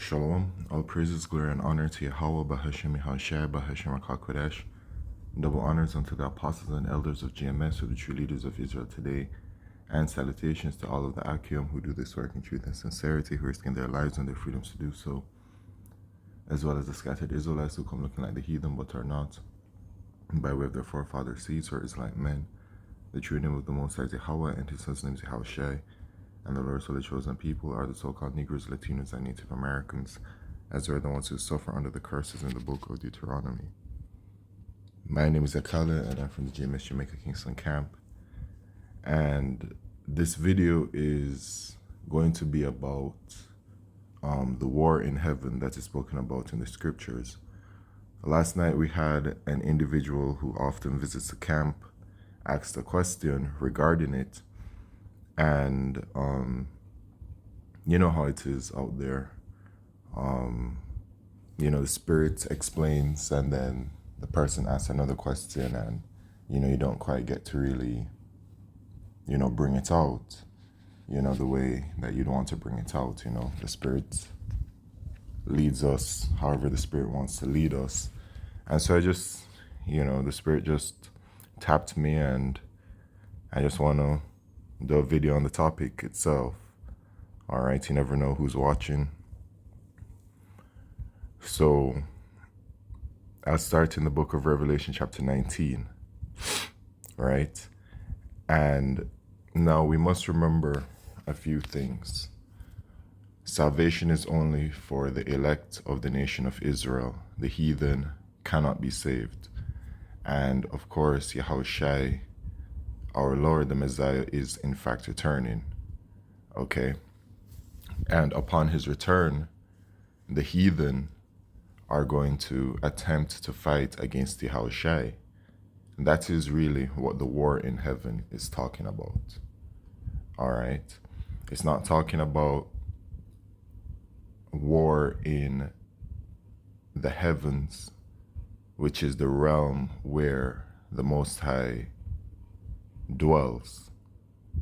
Shalom. All praises, glory, and honor to Yahweh, Bahashem Yahushua, Bahashem HaKadosh. Double honors unto the apostles and elders of GMS, who are the true leaders of Israel today. And salutations to all of the Akim who do this work in truth and sincerity, who risking their lives and their freedoms to do so, as well as the scattered Israelites who come looking like the heathen but are not, by way of their forefathers' seeds or Israelite men. The true name of the Most High is Yahweh, and his son's name is Yahushua. And the Lord's holy chosen people are the so-called Negroes, Latinos, and Native Americans, as they are the ones who suffer under the curses in the book of Deuteronomy. My name is Akala, and I'm from the GMS Jamaica Kingston camp. And this video is going to be about the war in heaven that is spoken about in the scriptures. Last night we had an individual who often visits the camp asked a question regarding it. And you know how it is out there. The spirit explains, and then the person asks another question, and you don't quite get to really bring it out the way that you'd want to bring it out. The spirit leads us however the spirit wants to lead us. And so I just the spirit just tapped me, and I just want to do a video on the topic itself. All right, you never know who's watching. So I'll start in the book of Revelation chapter 19, right? And now we must remember a few things. Salvation is only for the elect of the nation of Israel. The heathen cannot be saved. And of course, Yahushua, our Lord, the Messiah, is in fact returning. Okay? And upon his return, the heathen are going to attempt to fight against the Yahushua. That is really what the war in heaven is talking about. All right? It's not talking about war in the heavens, which is the realm where the Most High dwells,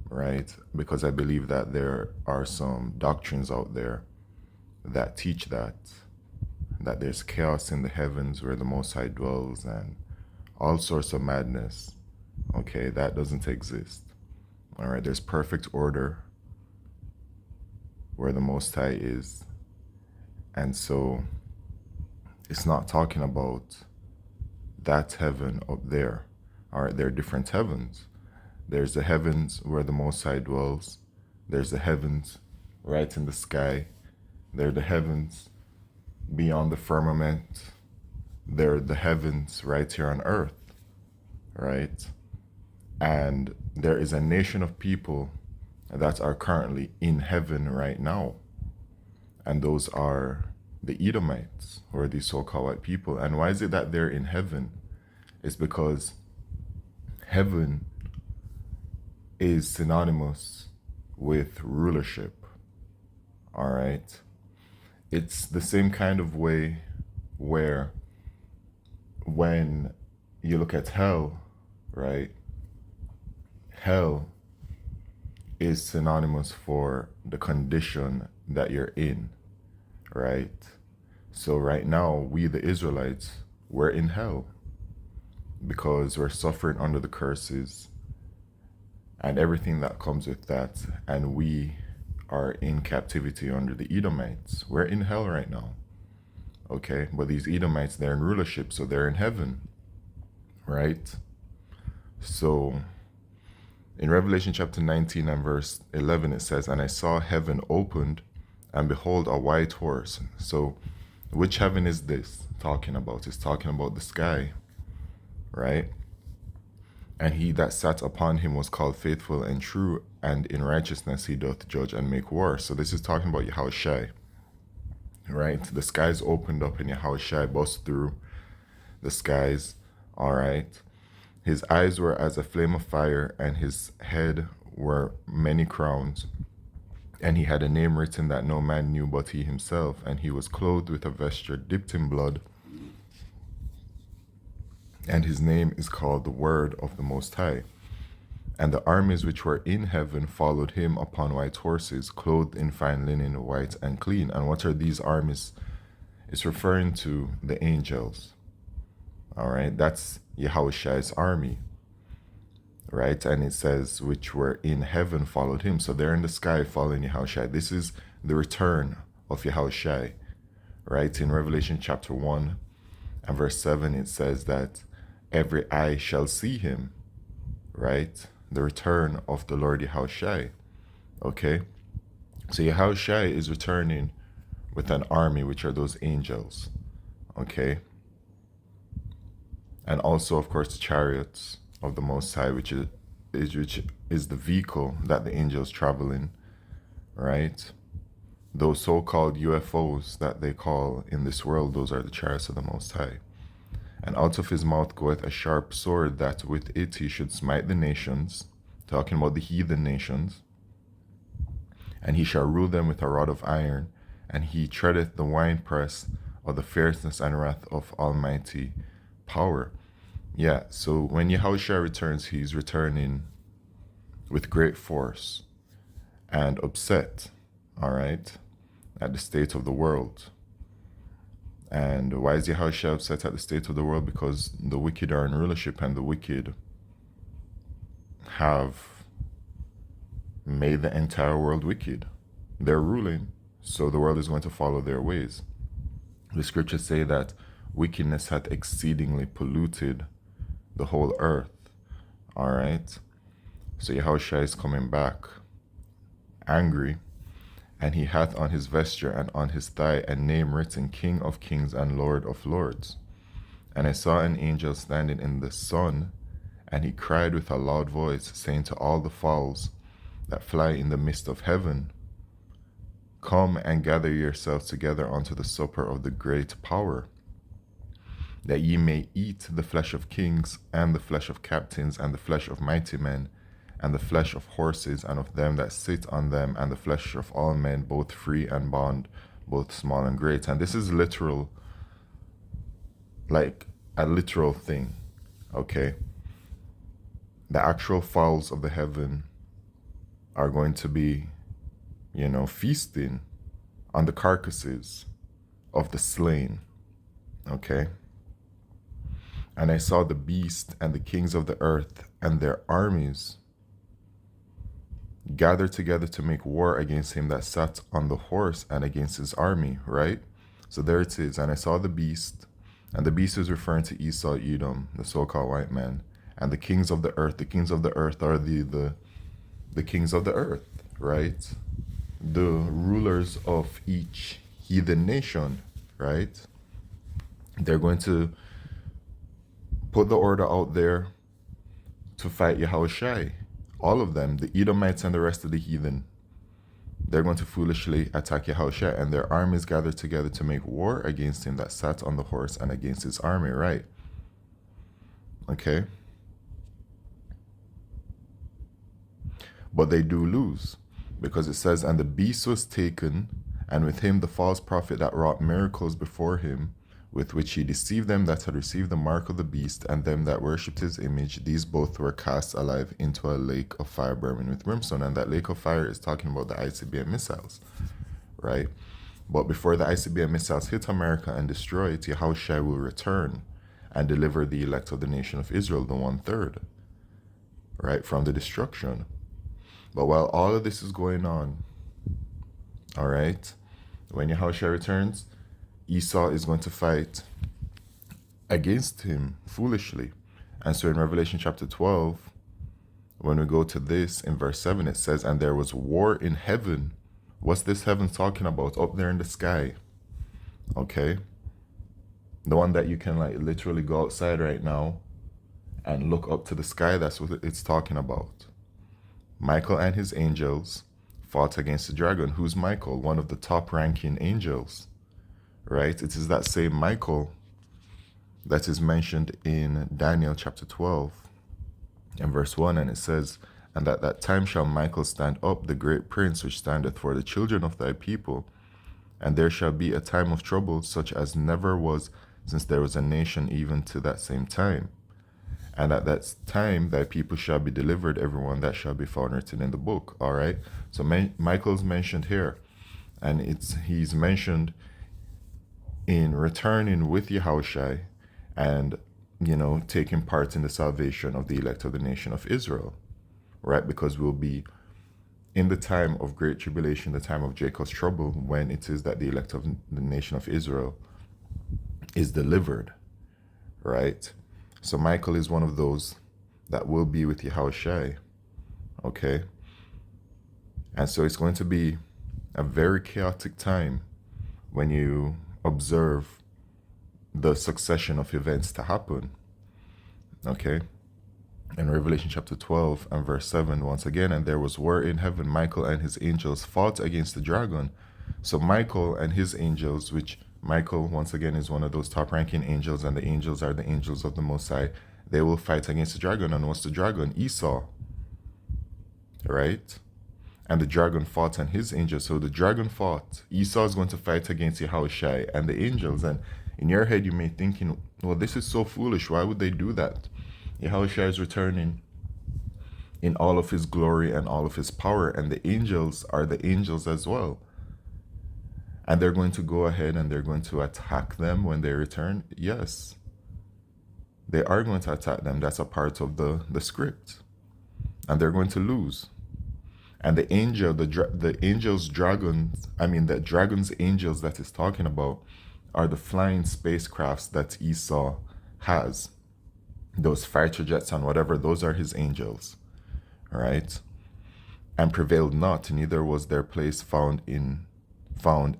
right? Because I believe that there are some doctrines out there that teach that there's chaos in the heavens where the Most High dwells and all sorts of madness. Okay, that doesn't exist. All right, there's perfect order where the Most High is. And so it's not talking about that heaven up there. All right, there are different heavens. There's the heavens where the Most High dwells. There's the heavens right in the sky. There are the heavens beyond the firmament. There are the heavens right here on earth, right? And there is a nation of people that are currently in heaven right now. And those are the Edomites, or these so-called white people. And why is it that they're in heaven? It's because heaven is synonymous with rulership. All right? It's the same kind of way where when you look at hell, right? Hell is synonymous for the condition that you're in, right? So right now, we the Israelites, we're in hell because we're suffering under the curses and everything that comes with that. And we are in captivity under the Edomites. We're in hell right now. Okay, but these Edomites, they're in rulership, so they're in heaven, right? So in Revelation chapter 19 and verse 11, it says, "And I saw heaven opened, and behold, a white horse." So which heaven is this talking about? It's talking about the sky, right? "And he that sat upon him was called Faithful and True, and in righteousness he doth judge and make war." So this is talking about Yahushua, right? The skies opened up and Yahushua bust through the skies, all right? "His eyes were as a flame of fire, and his head were many crowns. And he had a name written that no man knew but he himself, and he was clothed with a vesture dipped in blood. And his name is called the Word of the Most High. And the armies which were in heaven followed him upon white horses, clothed in fine linen, white and clean. And what are these armies? It's referring to the angels. All right, that's Yahushua's army, right? And it says, which were in heaven followed him. So they're in the sky following Yahushua. This is the return of Yahushua, right? In Revelation chapter 1 and verse 7, it says that every eye shall see him, right? The return of the Lord Yahushua, okay? So Yahushua is returning with an army, which are those angels, okay? And also, of course, the chariots of the Most High, which is the vehicle that the angels travel in, right? Those so-called UFOs that they call in this world, those are the chariots of the Most High. And out of his mouth goeth a sharp sword, that with it he should smite the nations, talking about the heathen nations, and he shall rule them with a rod of iron, and he treadeth the winepress of the fierceness and wrath of Almighty power. Yeah, so when Yahushua returns, he's returning with great force and upset, all right, at the state of the world. And why is Yahushua upset at the state of the world? Because the wicked are in rulership, and the wicked have made the entire world wicked. They're ruling, so the world is going to follow their ways. The scriptures say that wickedness hath exceedingly polluted the whole earth. All right. So Yahushua is coming back angry, and he hath on his vesture and on his thigh a name written, King of Kings and Lord of Lords. And I saw an angel standing in the sun, and he cried with a loud voice, saying to all the fowls that fly in the midst of heaven, Come and gather yourselves together unto the supper of the great power, that ye may eat the flesh of kings, and the flesh of captains, and the flesh of mighty men, and the flesh of horses, and of them that sit on them, and the flesh of all men, both free and bond, both small and great. And this is literal, like a literal thing, okay? The actual fowls of the heaven are going to be, feasting on the carcasses of the slain, okay? And I saw the beast and the kings of the earth and their armies gather together to make war against him that sat on the horse and against his army, right? So there it is. And I saw the beast, and the beast is referring to Esau, Edom, the so-called white man, and the kings of the earth. The kings of the earth are the kings of the earth, right? The rulers of each heathen nation, right? They're going to put the order out there to fight Yahushua. All of them, the Edomites and the rest of the heathen, they're going to foolishly attack Yahushua, and their armies gathered together to make war against him that sat on the horse and against his army, right? Okay? But they do lose, because it says, And the beast was taken, and with him the false prophet that wrought miracles before him, with which he deceived them that had received the mark of the beast, and them that worshipped his image. These both were cast alive into a lake of fire burning with brimstone. And that lake of fire is talking about the ICBM missiles, right? But before the ICBM missiles hit America and destroy it, Yahushua will return and deliver the elect of the nation of Israel, the 1/3, right, from the destruction. But while all of this is going on, all right, when Yahushua returns, Esau is going to fight against him foolishly. And so in Revelation chapter 12, when we go to this in verse 7, it says, And there was war in heaven. What's this heaven talking about? Up there in the sky. Okay? The one that you can like literally go outside right now and look up to the sky. That's what it's talking about. Michael and his angels fought against the dragon. Who's Michael? One of the top ranking angels. Right? It is that same Michael that is mentioned in Daniel chapter 12 and verse 1. And it says, And at that time shall Michael stand up, the great prince which standeth for the children of thy people. And there shall be a time of trouble, such as never was since there was a nation, even to that same time. And at that time, thy people shall be delivered, everyone that shall be found written in the book. All right. So Michael's mentioned here, and he's mentioned in returning with Yahushai, and taking part in the salvation of the elect of the nation of Israel, right? Because we'll be in the time of great tribulation, the time of Jacob's trouble, when it is that the elect of the nation of Israel is delivered, right? So Michael is one of those that will be with Yahushai, okay? And so it's going to be a very chaotic time when you observe the succession of events to happen, okay? In Revelation chapter 12 and verse 7, once again, and there was war in heaven, Michael and his angels fought against the dragon. So Michael and his angels, which Michael, once again, is one of those top-ranking angels, and the angels are the angels of the Most High, they will fight against the dragon. And what's the dragon? Esau, right? And the dragon fought and his angels. So the dragon fought. Esau is going to fight against Yahushai and the angels. And in your head, you may thinking, well, this is so foolish. Why would they do that? Yahushua is returning in all of his glory and all of his power, and the angels are the angels as well. And they're going to go ahead and they're going to attack them when they return. Yes, they are going to attack them. That's a part of the script. And they're going to lose. And the angel, the angel's dragons, the dragon's angels that is talking about are the flying spacecrafts that Esau has. Those fighter jets and whatever, those are his angels, right? And prevailed not, neither was their place found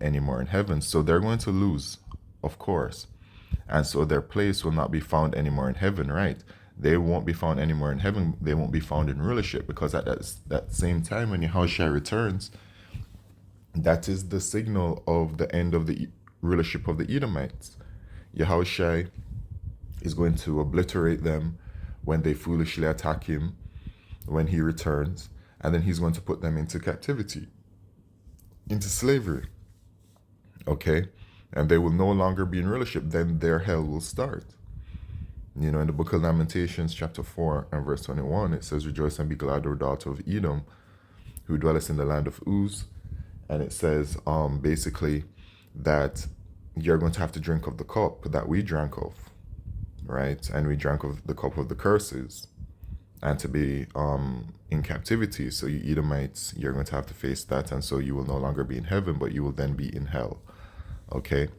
anymore in heaven. So they're going to lose, of course. And so their place will not be found anymore in heaven, right? They won't be found anymore in heaven. They won't be found in rulership, because at that same time when Yahushua returns, that is the signal of the end of the rulership of the Edomites. Yahushua is going to obliterate them when they foolishly attack him when he returns, and then he's going to put them into captivity, into slavery, okay? And they will no longer be in rulership. Then their hell will start. In the book of Lamentations, chapter 4 and verse 21, it says, rejoice and be glad, O daughter of Edom, who dwellest in the land of Uz. And it says basically that you're going to have to drink of the cup that we drank of, right? And we drank of the cup of the curses, and to be in captivity. So you Edomites, you're going to have to face that. And so you will no longer be in heaven, but you will then be in hell, okay?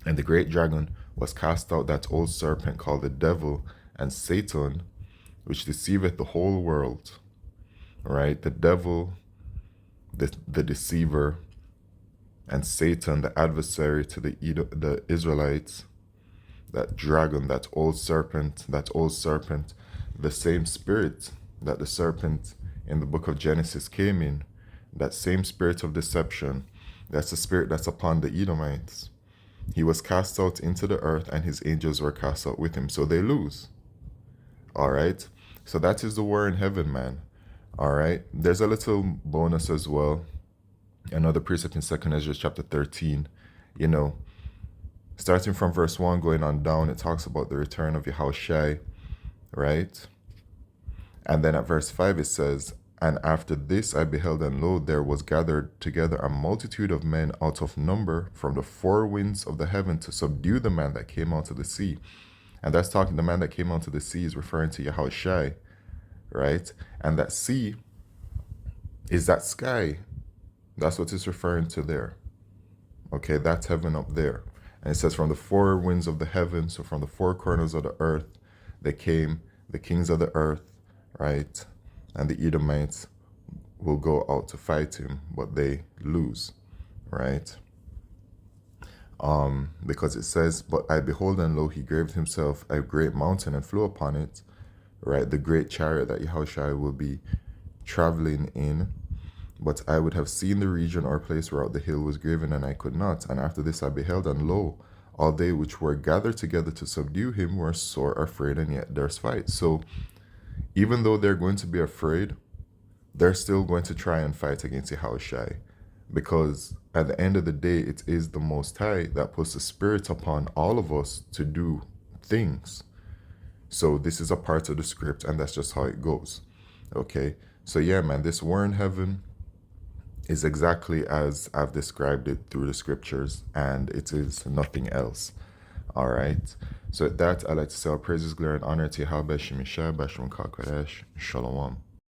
And the great dragon was cast out, that old serpent called the devil and Satan, which deceiveth the whole world, right? The devil, the deceiver, and Satan, the adversary to the Israelites, that dragon, that old serpent, the same spirit that the serpent in the book of Genesis came in, that same spirit of deception, that's the spirit that's upon the Edomites. He was cast out into the earth, and his angels were cast out with him. So they lose. All right. So that is the war in heaven, man. All right. There's a little bonus as well. Another precept in 2nd Ezra chapter 13. Starting from verse 1 going on down, it talks about the return of Yahushai, right? And then at verse 5 it says, and after this I beheld, and lo, there was gathered together a multitude of men out of number from the four winds of the heaven to subdue the man that came out of the sea. And that's talking, the man that came out of the sea is referring to Yahushai, right? And that sea is that sky. That's what it's referring to there. Okay, that's heaven up there. And it says from the four winds of the heaven, so from the four corners of the earth, they came the kings of the earth, right? And the Edomites will go out to fight him, but they lose, right? Because it says, but I behold, and lo, he graved himself a great mountain and flew upon it, right? The great chariot that Yahushua will be traveling in. But I would have seen the region or place whereout the hill was graven, and I could not. And after this I beheld, and lo, all they which were gathered together to subdue him were sore afraid, and yet durst fight. So even though they're going to be afraid, they're still going to try and fight against Yahushai, because at the end of the day, it is the Most High that puts the Spirit upon all of us to do things, So this is a part of the script, and that's just how it goes. Okay. So yeah, man, this war in heaven is exactly as I've described it through the scriptures, and it is nothing else. All right. So with that, I'd like to say all praises, glory, and honor to Yahweh Shemishah, Bashram Kakodesh, Shalom.